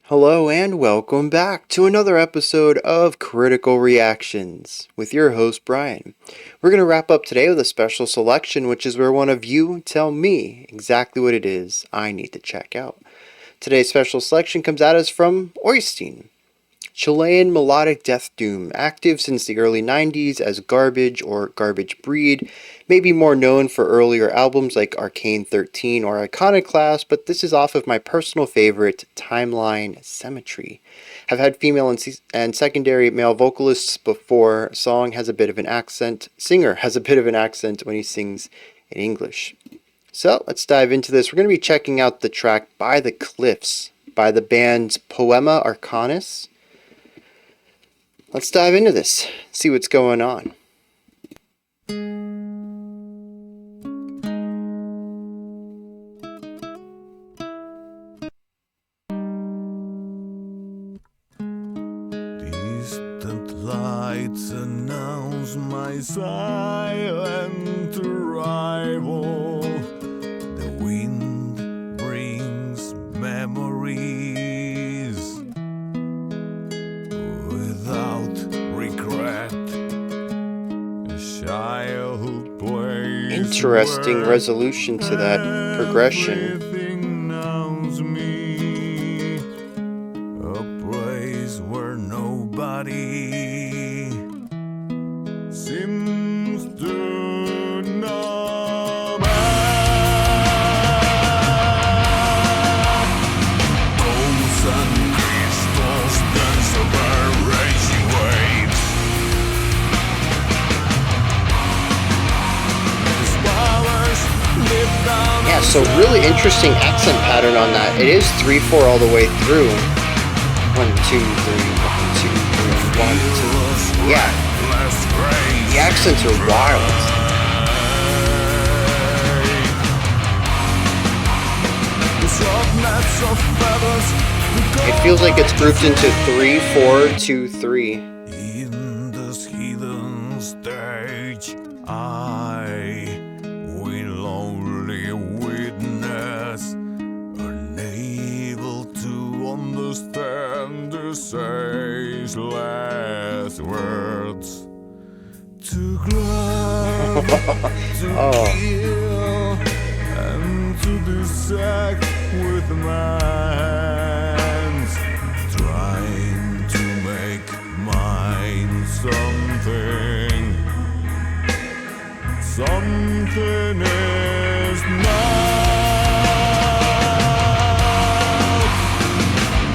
Hello and welcome back to another episode of Critical Reactions with your host Bryan. We're going to wrap up today with a special selection, which is where one of you tell me exactly what it is I need to check out. Today's special selection comes at us from Oystein, Chilean melodic death doom, active since the early 90s as Garbage or Garbage Breed, maybe more known for earlier albums like Arcane 13 or Iconoclast, but this is off of my personal favorite, Timeline Symmetry. Have had female and secondary male vocalists before. Singer has a bit of an accent when he sings in English. So let's dive into this. We're going to be checking out the track By the Cliffs by the band's Poema Arcanus. Let's dive into this, see what's going on. Distant lights announce my silent arrival. The wind brings memories without regret. A child plays. Interesting resolution to that progression. Everything knows me. A place where nobody seems to know me. Golds and crystals dance over raging waves. These flowers live down. Yeah, so really interesting accent pattern on that. It is 3/4 all the way through. 1, 2, 3, 1, 2, 3, 1, 2. Yeah, the accents are wild. It feels like it's grouped into 3, 4, 2, 3. In this hidden stage, I will only witness, unable to understand the sageless words. To grab, to kill, and to dissect with my hands, trying to make mine something. Something is not.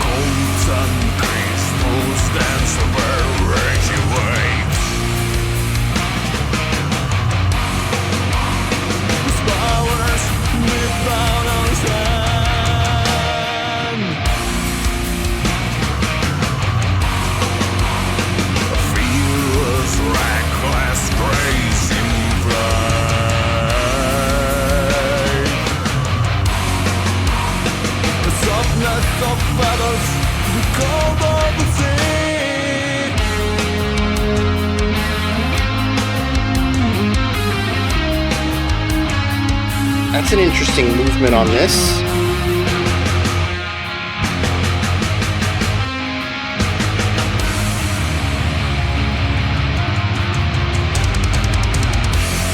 Golds and crystals dance over raging waves. These flowers live down on sand. A fearless, reckless grace in flight. The softness of feathers, the cold of the sea. That's an interesting movement on this.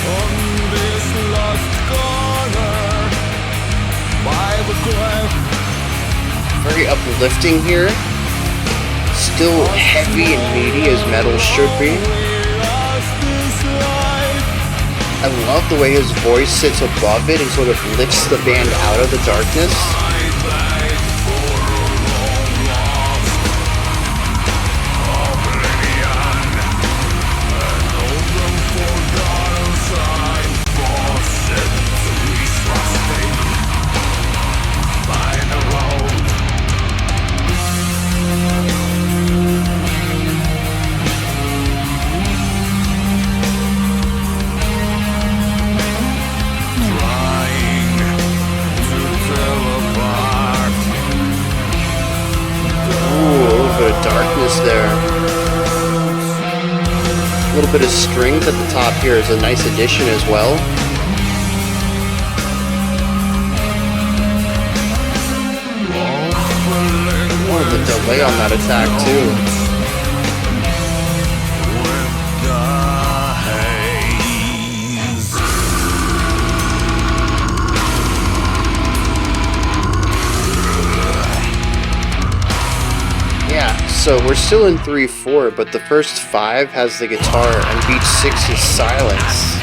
On this lost corner by the cliff. Very uplifting here. Still heavy and meaty as metal should be. I love the way his voice sits above it and sort of lifts the band out of the darkness. Darkness there. A little bit of strings at the top here is a nice addition as well. One of the delay on that attack too. Yeah, so we're still in 3-4, but the first 5 has the guitar and beat 6 is silence.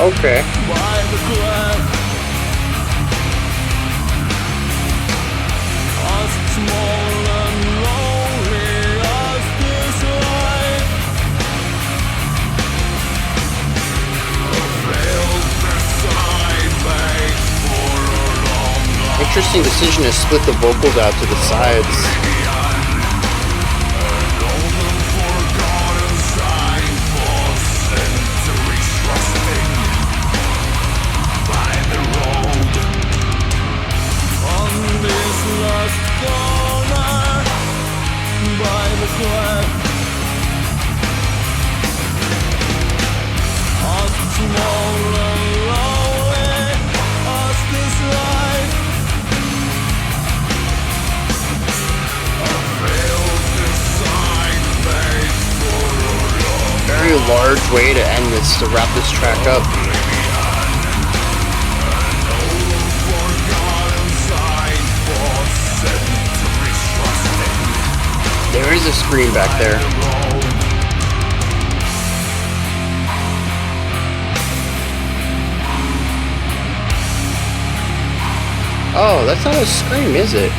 Okay. Interesting decision to split the vocals out to the sides. Very large way to end this, to wrap this track up. There is a scream back there. Oh, that's not a scream, is it?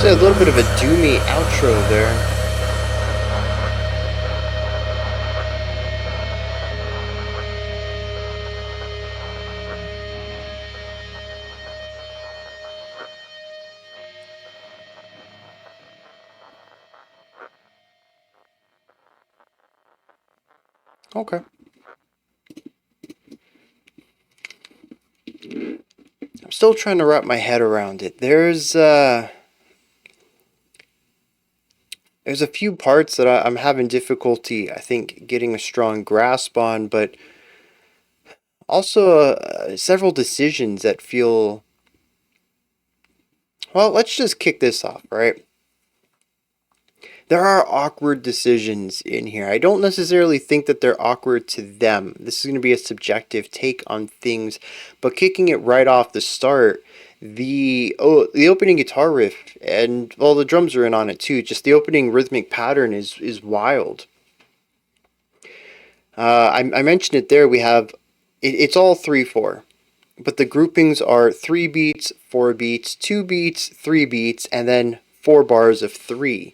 So a little bit of a doomy outro there. Okay. I'm still trying to wrap my head around it. There's a few parts that I'm having difficulty, I think, getting a strong grasp on, but also several decisions that feel... Well, let's just kick this off, right? There are awkward decisions in here. I don't necessarily think that they're awkward to them. This is going to be a subjective take on things, but kicking it right off the start, the opening guitar riff, and well, the drums are in on it too. Just the opening rhythmic pattern is wild. I mentioned it there. We have it's all 3/4, but the groupings are 3 beats, 4 beats, 2 beats, 3 beats, and then 4 bars of 3.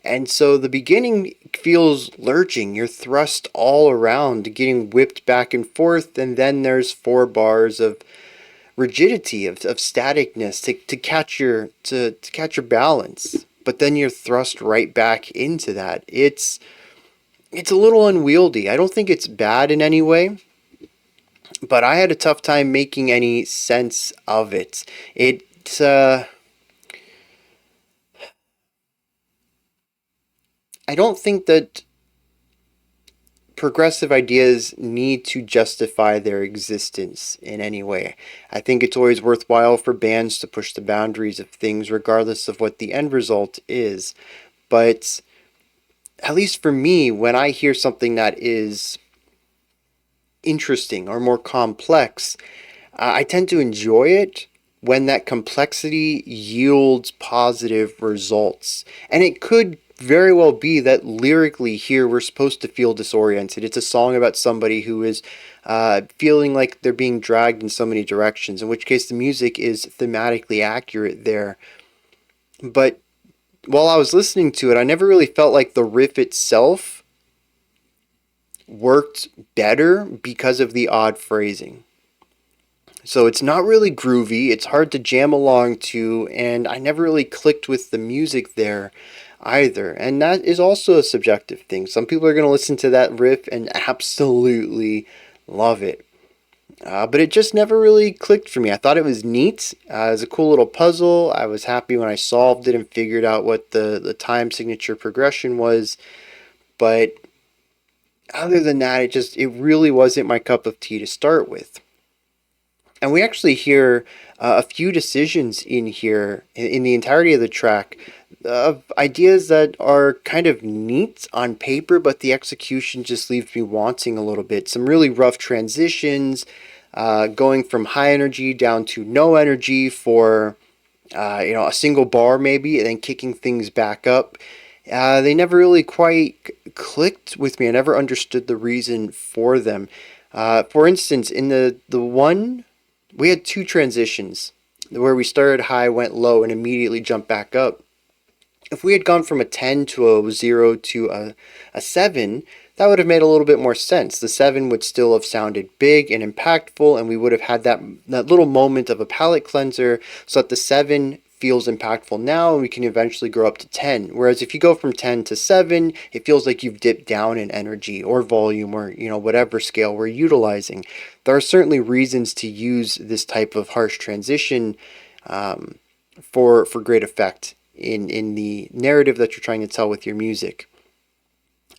And so the beginning feels lurching. You're thrust all around, getting whipped back and forth, and then there's 4 bars of rigidity, of staticness to catch to catch your balance. But then you're thrust right back into that. It's a little unwieldy. I don't think it's bad in any way, but I had a tough time making any sense of it. It I don't think that progressive ideas need to justify their existence in any way. I think it's always worthwhile for bands to push the boundaries of things regardless of what the end result is. But at least for me, when I hear something that is interesting or more complex, I tend to enjoy it when that complexity yields positive results. And it could very well be that lyrically here we're supposed to feel disoriented. It's a song about somebody who is feeling like they're being dragged in so many directions, in which case the music is thematically accurate there. But while I was listening to it, I never really felt like the riff itself worked better because of the odd phrasing. So it's not really groovy, it's hard to jam along to, and I never really clicked with the music there either. And that is also a subjective thing. Some people are going to listen to that riff and absolutely love it. But it just never really clicked for me. I thought it was neat. It was a cool little puzzle. I was happy when I solved it and figured out what the time signature progression was. But other than that, it really wasn't my cup of tea to start with. And we actually hear a few decisions in here, in the entirety of the track, of ideas that are kind of neat on paper, but the execution just leaves me wanting a little bit. Some really rough transitions, going from high energy down to no energy for a single bar maybe, and then kicking things back up. They never really quite clicked with me. I never understood the reason for them. For instance, in the one, we had 2 transitions where we started high, went low, and immediately jumped back up. If we had gone from a 10 to a 0 to a 7, that would have made a little bit more sense. The 7 would still have sounded big and impactful, and we would have had that little moment of a palate cleanser so that the 7 feels impactful now, and we can eventually grow up to 10. Whereas if you go from 10 to 7, it feels like you've dipped down in energy or volume or whatever scale we're utilizing. There are certainly reasons to use this type of harsh transition for great effect in the narrative that you're trying to tell with your music.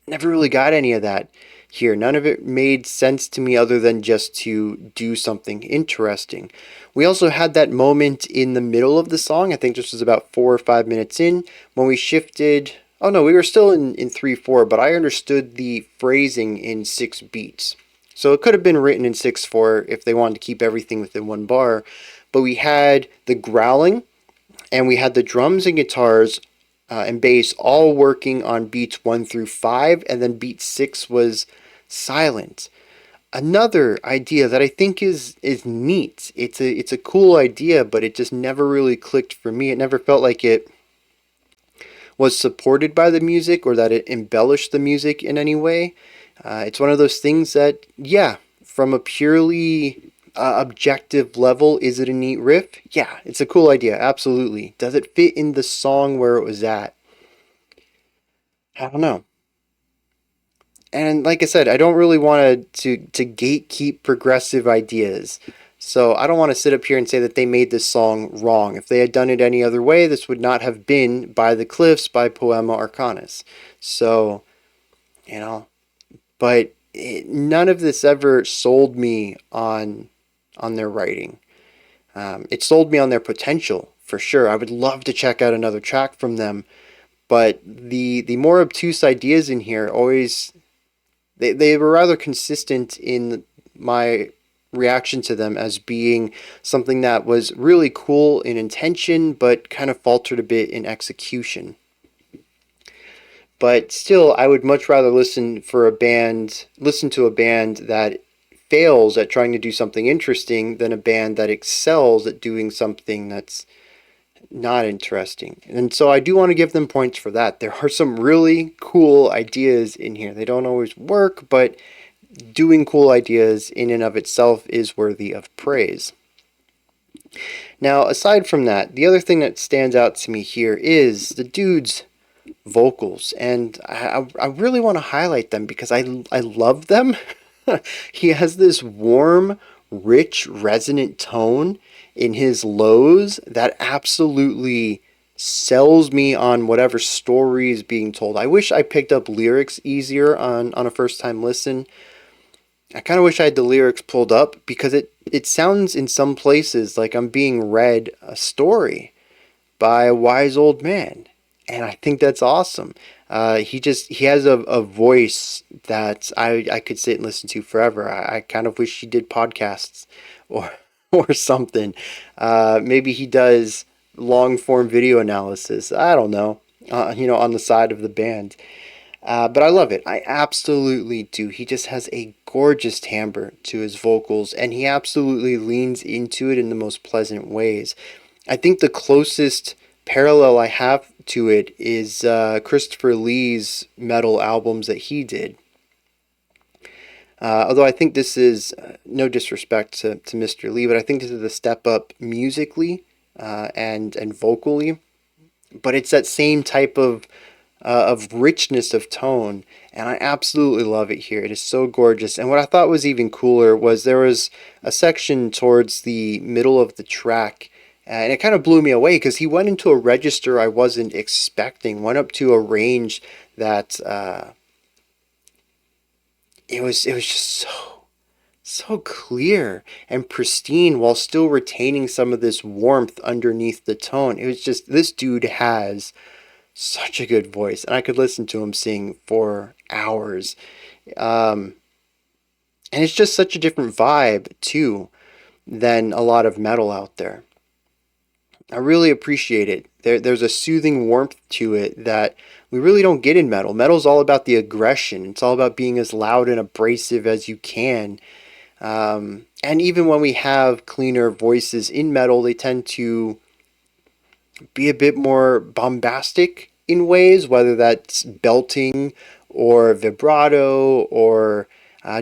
Never really got any of that here. None of it made sense to me other than just to do something interesting. We also had that moment in the middle of the song, I think this was about 4 or 5 minutes in, when we shifted. Oh no, we were still in 3/4, but I understood the phrasing in 6 beats. So it could have been written in 6/4 if they wanted to keep everything within 1 bar. But we had the growling, and we had the drums and guitars and bass all working on beats 1 through 5, and then beat 6 was silent. Another idea that I think is neat. It's a cool idea, but it just never really clicked for me. It never felt like it was supported by the music or that it embellished the music in any way. It's one of those things that, yeah, from a purely objective level, is it a neat riff? Yeah, it's a cool idea, absolutely. Does it fit in the song where it was at? I don't know. And like I said, I don't really want to gatekeep progressive ideas. So I don't want to sit up here and say that they made this song wrong. If they had done it any other way, this would not have been By the Cliffs by Poema Arcanus. So, but none of this ever sold me on their writing. It sold me on their potential, for sure. I would love to check out another track from them. But the more obtuse ideas in here always, they were rather consistent in my reaction to them as being something that was really cool in intention, but kind of faltered a bit in execution. But still, I would much rather listen to a band that fails at trying to do something interesting than a band that excels at doing something that's not interesting. And so I do want to give them points for that. There are some really cool ideas in here. They don't always work, but doing cool ideas in and of itself is worthy of praise. Now, aside from that, the other thing that stands out to me here is the dude's vocals, and I really want to highlight them because I love them. He has this warm, rich, resonant tone in his lows that absolutely sells me on whatever story is being told. I wish I picked up lyrics easier on a first time listen. I kind of wish I had the lyrics pulled up because it sounds in some places like I'm being read a story by a wise old man. And I think that's awesome. He has a voice that I could sit and listen to forever. I kind of wish he did podcasts or or something. Maybe he does long form video analysis. I don't know. On the side of the band. But I love it. I absolutely do. He just has a gorgeous timbre to his vocals, and he absolutely leans into it in the most pleasant ways. I think the closest parallel I have to it is Christopher Lee's metal albums that he did. Although I think this is no disrespect to Mr. Lee, but I think this is a step up musically and vocally. But it's that same type of richness of tone, and I absolutely love it here. It is so gorgeous. And what I thought was even cooler was there was a section towards the middle of the track, and it kind of blew me away because he went into a register I wasn't expecting, went up to a range that it was just so clear and pristine while still retaining some of this warmth underneath the tone. It was just, this dude has such a good voice, and I could listen to him sing for hours. And it's just such a different vibe too than a lot of metal out there. I really appreciate it. There's a soothing warmth to it that we really don't get in metal. Metal's all about the aggression. It's all about being as loud and abrasive as you can. And even when we have cleaner voices in metal, they tend to be a bit more bombastic in ways, whether that's belting or vibrato or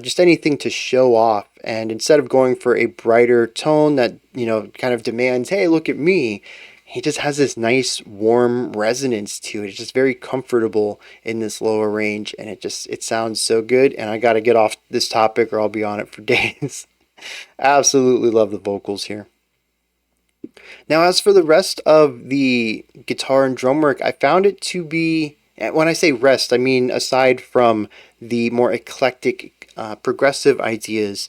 just anything to show off. And instead of going for a brighter tone that, kind of demands, hey, look at me, he just has this nice warm resonance to it. It's just very comfortable in this lower range, and it sounds so good. And I got to get off this topic or I'll be on it for days. Absolutely love the vocals here. Now, as for the rest of the guitar and drum work, I found it to be, when I say rest, I mean aside from the more eclectic, progressive ideas,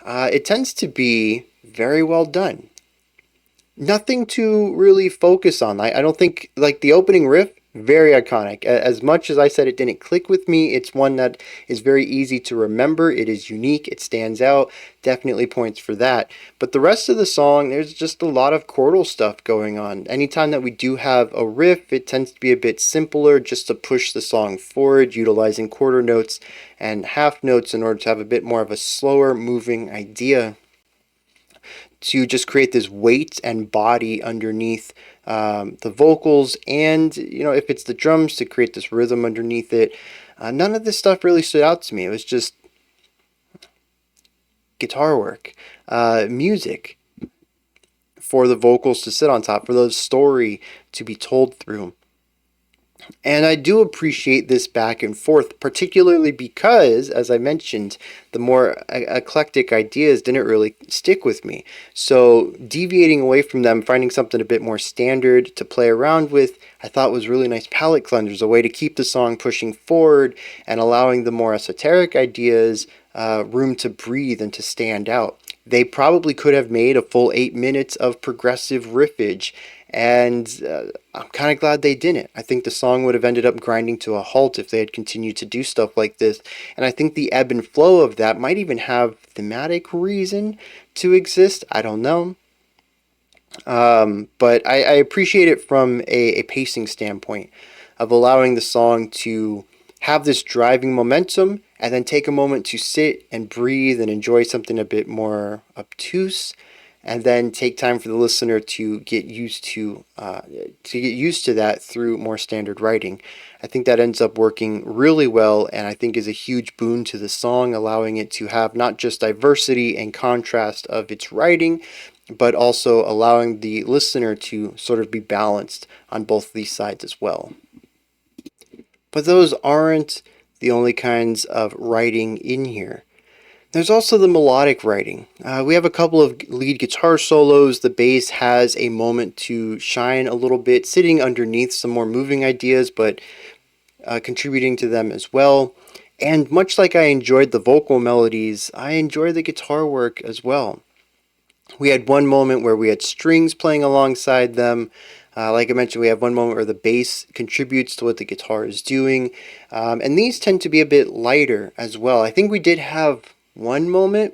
it tends to be very well done. Nothing to really focus on. I don't think, like the opening riff, very iconic. As much as I said it didn't click with me, it's one that is very easy to remember. It is unique. It stands out. Definitely points for that. But the rest of the song, there's just a lot of chordal stuff going on. Anytime that we do have a riff, it tends to be a bit simpler just to push the song forward, utilizing quarter notes and half notes in order to have a bit more of a slower moving idea, to just create this weight and body underneath the vocals, and if it's the drums, to create this rhythm underneath it. None of this stuff really stood out to me. It was just guitar work, music for the vocals to sit on top, for the story to be told through. And I do appreciate this back and forth, particularly because, as I mentioned, the more eclectic ideas didn't really stick with me. So deviating away from them, finding something a bit more standard to play around with, I thought was really nice palate cleansers, a way to keep the song pushing forward and allowing the more esoteric ideas room to breathe and to stand out. They probably could have made a full 8 minutes of progressive riffage, and I'm kind of glad they didn't. I think the song would have ended up grinding to a halt if they had continued to do stuff like this. And I think the ebb and flow of that might even have thematic reason to exist. I don't know. But I appreciate it from a pacing standpoint of allowing the song to have this driving momentum and then take a moment to sit and breathe and enjoy something a bit more obtuse and then take time for the listener to get used to that through more standard writing. I think that ends up working really well, and I think is a huge boon to the song, allowing it to have not just diversity and contrast of its writing, but also allowing the listener to sort of be balanced on both these sides as well. But those aren't the only kinds of writing in here. There's also the melodic writing. We have a couple of lead guitar solos. The bass has a moment to shine a little bit, sitting underneath some more moving ideas, but contributing to them as well. And much like I enjoyed the vocal melodies, I enjoy the guitar work as well. We had one moment where we had strings playing alongside them. Like I mentioned, we have one moment where the bass contributes to what the guitar is doing. And these tend to be a bit lighter as well. I think we did have one moment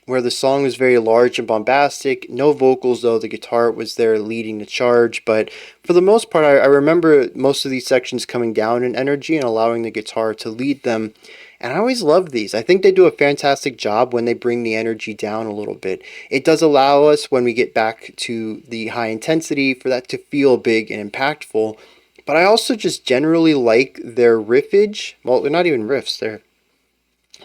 where the song was very large and bombastic. No vocals, though. The guitar was there leading the charge. But for the most part, I remember most of these sections coming down in energy and allowing the guitar to lead them. And I always love these. I think they do a fantastic job when they bring the energy down a little bit. It does allow us, when we get back to the high intensity, for that to feel big and impactful. But I also just generally like their riffage. Well, they're not even riffs, they're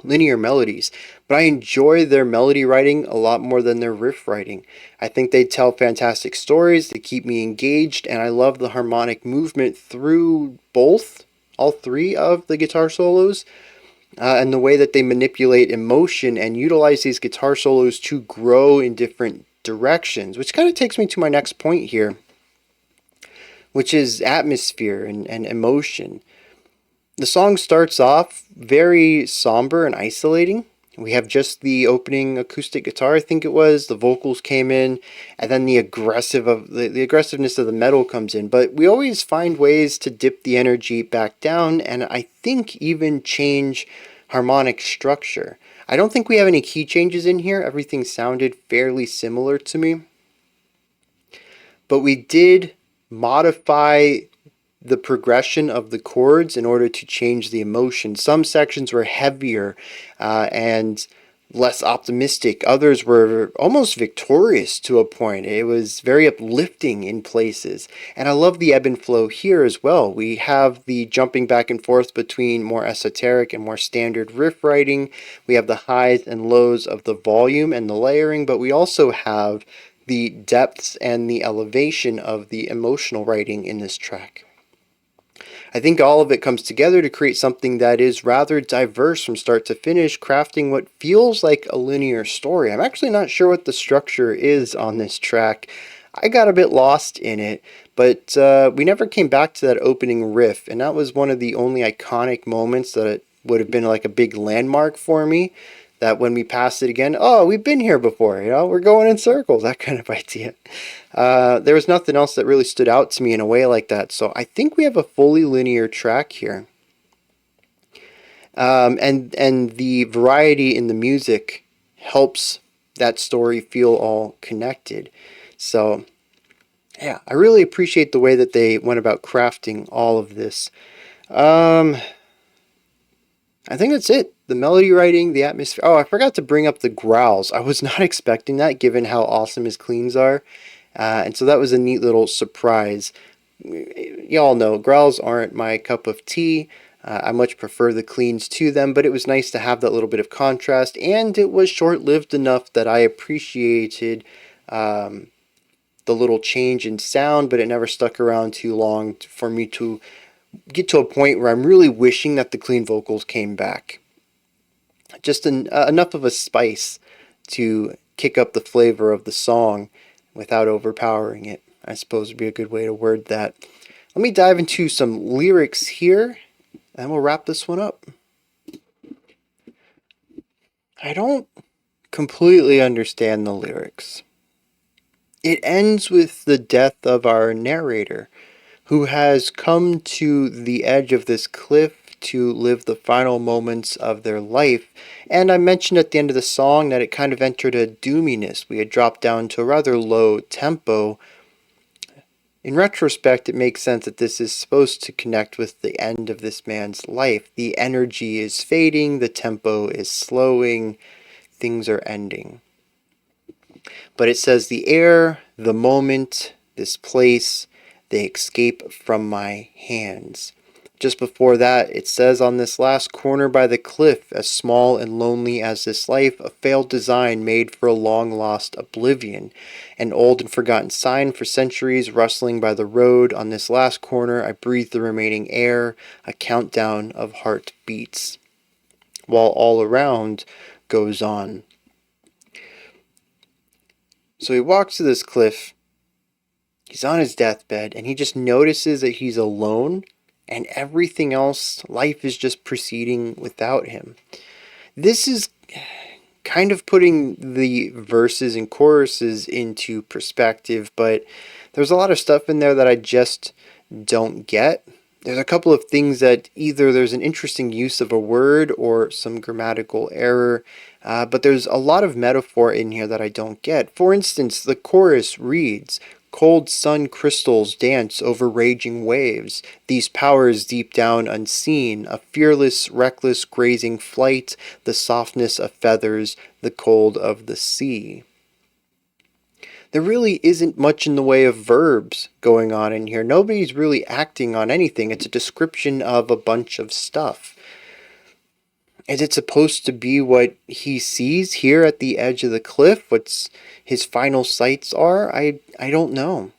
linear melodies, but I enjoy their melody writing a lot more than their riff writing. I think they tell fantastic stories, they keep me engaged, and I love the harmonic movement through all three of the guitar solos, and the way that they manipulate emotion and utilize these guitar solos to grow in different directions, which kind of takes me to my next point here, which is atmosphere and emotion. The song starts off very somber and isolating. We have just the opening acoustic guitar, I think it was. The vocals came in, and then the aggressiveness of the metal comes in. But we always find ways to dip the energy back down, and I think even change harmonic structure. I don't think we have any key changes in here. Everything sounded fairly similar to me. But we did modify the progression of the chords in order to change the emotion. Some sections were heavier and less optimistic. Others were almost victorious to a point. It was very uplifting in places. And I love the ebb and flow here as well. We have the jumping back and forth between more esoteric and more standard riff writing. We have the highs and lows of the volume and the layering, but we also have the depths and the elevation of the emotional writing in this track. I think all of it comes together to create something that is rather diverse from start to finish, crafting what feels like a linear story. I'm actually not sure what the structure is on this track. I got a bit lost in it, but we never came back to that opening riff, and that was one of the only iconic moments that it would have been like a big landmark for me. That when we pass it again, oh, we've been here before, we're going in circles, that kind of idea. There was nothing else that really stood out to me in a way like that, so I think we have a fully linear track here. And the variety in the music helps that story feel all connected. So, yeah, I really appreciate the way that they went about crafting all of this. I think that's it. The melody writing, the atmosphere. Oh, I forgot to bring up the growls. I was not expecting that given how awesome his cleans are. And so that was a neat little surprise. Y'all know growls aren't my cup of tea. I much prefer the cleans to them, but it was nice to have that little bit of contrast, and it was short-lived enough that I appreciated the little change in sound, but it never stuck around too long for me to get to a point where I'm really wishing that the clean vocals came back. Just enough of a spice to kick up the flavor of the song without overpowering it, I suppose would be a good way to word that. Let me dive into some lyrics here, and we'll wrap this one up. I don't completely understand the lyrics. It ends with the death of our narrator, who has come to the edge of this cliff to live the final moments of their life. And I mentioned at the end of the song that it kind of entered a doominess. We had dropped down to a rather low tempo. In retrospect, it makes sense that this is supposed to connect with the end of this man's life. The energy is fading, the tempo is slowing, things are ending. But it says, the air, the moment, this place, they escape from my hands. Just before that, it says, on this last corner by the cliff, as small and lonely as this life, a failed design made for a long-lost oblivion. An old and forgotten sign for centuries rustling by the road. On this last corner, I breathe the remaining air, a countdown of heartbeats, while all around goes on. So he walks to this cliff. He's on his deathbed, and he just notices that he's alone, and everything else, life is just proceeding without him. This is kind of putting the verses and choruses into perspective, but there's a lot of stuff in there that I just don't get. There's a couple of things that either there's an interesting use of a word or some grammatical error, but there's a lot of metaphor in here that I don't get. For instance, the chorus reads, cold sun crystals dance over raging waves, these powers deep down unseen, a fearless, reckless, grazing flight, the softness of feathers, the cold of the sea. There really isn't much in the way of verbs going on in here. Nobody's really acting on anything. It's a description of a bunch of stuff. Is it supposed to be what he sees here at the edge of the cliff? What's his final sights are? I don't know.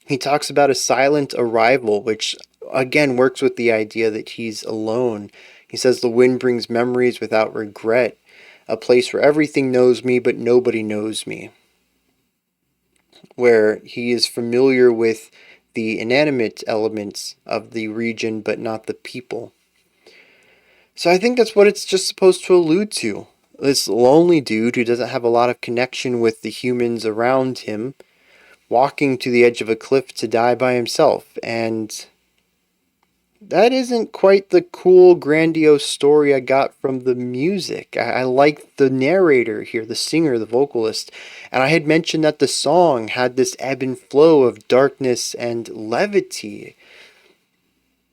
He talks about a silent arrival, which again works with the idea that he's alone. He says the wind brings memories without regret, a place where everything knows me but nobody knows me, where he is familiar with the inanimate elements of the region but not the people. So I think that's what it's just supposed to allude to. This lonely dude who doesn't have a lot of connection with the humans around him, walking to the edge of a cliff to die by himself. And that isn't quite the cool, grandiose story I got from the music. I like the narrator here, the singer, the vocalist. And I had mentioned that the song had this ebb and flow of darkness and levity.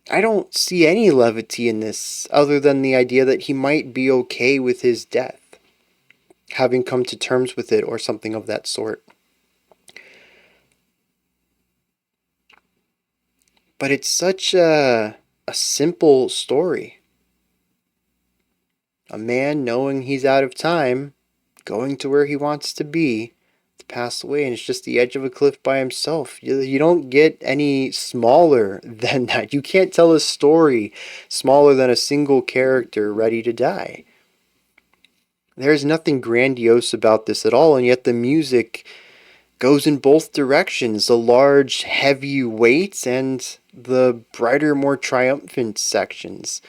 I don't see any levity in this other than the idea that he might be okay with his death, having come to terms with it or something of that sort. But it's such a simple story. A man knowing he's out of time, going to where he wants to be, to pass away, and it's just the edge of a cliff by himself. You don't get any smaller than that. You can't tell a story smaller than a single character ready to die. There's nothing grandiose about this at all, and yet the music goes in both directions. The large, heavy weights and the brighter, more triumphant sections.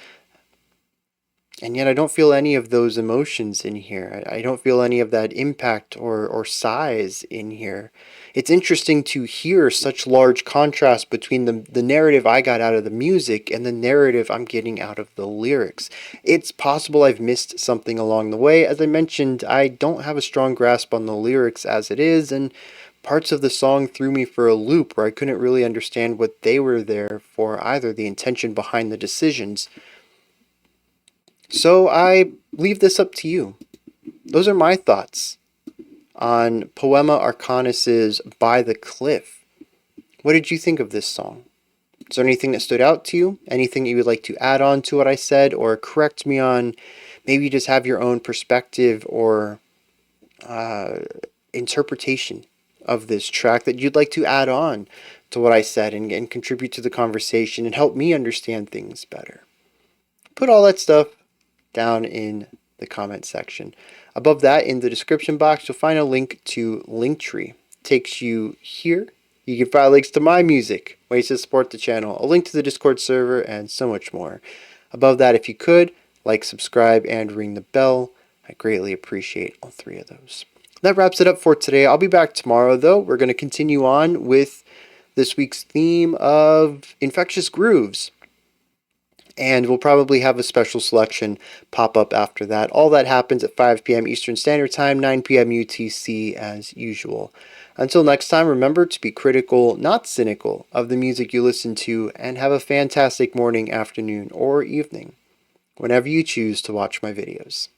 And yet I don't feel any of those emotions in here. I don't feel any of that impact or size in here. It's interesting to hear such large contrast between the narrative I got out of the music and the narrative I'm getting out of the lyrics. It's possible I've missed something along the way. As I mentioned, I don't have a strong grasp on the lyrics as it is, and parts of the song threw me for a loop where I couldn't really understand what they were there for either, the intention behind the decisions. So I leave this up to you. Those are my thoughts on Poema Arcanus's By the Cliff. What did you think of this song? Is there anything that stood out to you? Anything that you would like to add on to what I said or correct me on? Maybe you just have your own perspective or interpretation of this track that you'd like to add on to what I said and contribute to the conversation and help me understand things better. Put all that stuff down in the comment section. Above that, in the description box, you'll find a link to Linktree. It takes you here. You can find links to my music, ways to support the channel, a link to the Discord server, and so much more. Above that, if you could, like, subscribe, and ring the bell. I greatly appreciate all three of those. That wraps it up for today. I'll be back tomorrow, though. We're going to continue on with this week's theme of infectious grooves. And we'll probably have a special selection pop up after that. All that happens at 5 p.m. Eastern Standard Time, 9 p.m. UTC as usual. Until next time, remember to be critical, not cynical, of the music you listen to, and have a fantastic morning, afternoon, or evening. whenever you choose to watch my videos.